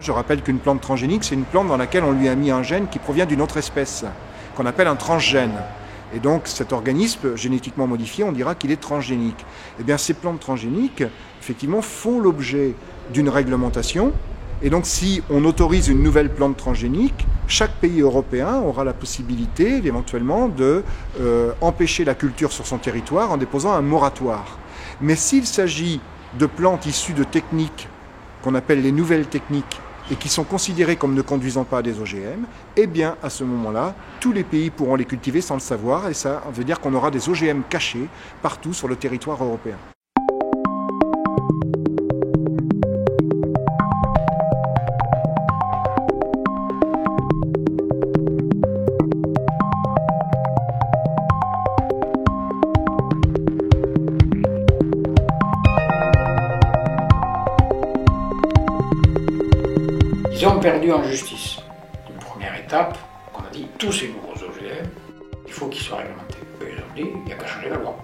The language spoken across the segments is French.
Je rappelle qu'une plante transgénique, c'est une plante dans laquelle on lui a mis un gène qui provient d'une autre espèce, qu'on appelle un transgène. Et donc cet organisme génétiquement modifié, on dira qu'il est transgénique. Eh bien ces plantes transgéniques, effectivement, font l'objet d'une réglementation. Et donc si on autorise une nouvelle plante transgénique, chaque pays européen aura la possibilité éventuellement de empêcher la culture sur son territoire en déposant un moratoire. Mais s'il s'agit de plantes issues de techniques qu'on appelle les nouvelles techniques et qui sont considérées comme ne conduisant pas à des OGM, eh bien à ce moment-là, tous les pays pourront les cultiver sans le savoir et ça veut dire qu'on aura des OGM cachés partout sur le territoire européen. Ils ont perdu en justice. Une première étape, on a dit tous ces nouveaux OGM, il faut qu'ils soient réglementés. Ils ont dit, il n'y a qu'à changer la loi.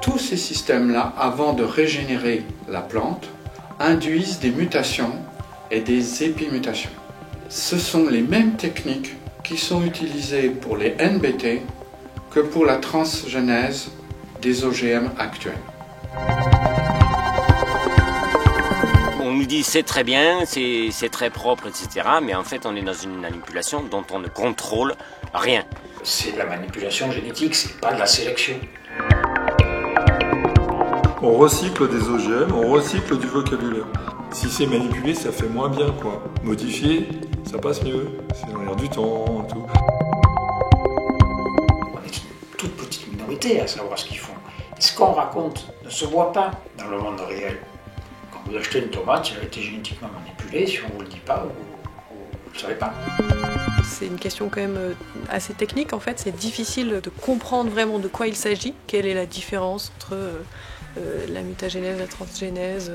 Tous ces systèmes-là, avant de régénérer la plante, induisent des mutations et des épimutations. Ce sont les mêmes techniques qui sont utilisées pour les NBT que pour la transgénèse des OGM actuels. On nous dit c'est très bien, c'est très propre, etc. Mais en fait, on est dans une manipulation dont on ne contrôle rien. C'est de la manipulation génétique, c'est pas de la sélection. On recycle des OGM, on recycle du vocabulaire. Si c'est manipulé, ça fait moins bien, quoi. Modifié, ça passe mieux. C'est dans l'air du temps, tout. On est une toute petite minorité à savoir ce qu'ils font. Et ce qu'on raconte ne se voit pas dans le monde réel. Quand vous achetez une tomate, elle a été génétiquement manipulée. Si on ne vous le dit pas, vous ne le savez pas. C'est une question quand même assez technique. En fait, c'est difficile de comprendre vraiment de quoi il s'agit. Quelle est la différence entre la mutagénèse, la transgénèse.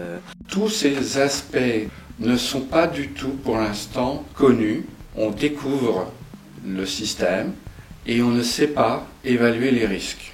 Tous ces aspects ne sont pas du tout pour l'instant connus. On découvre le système et on ne sait pas évaluer les risques.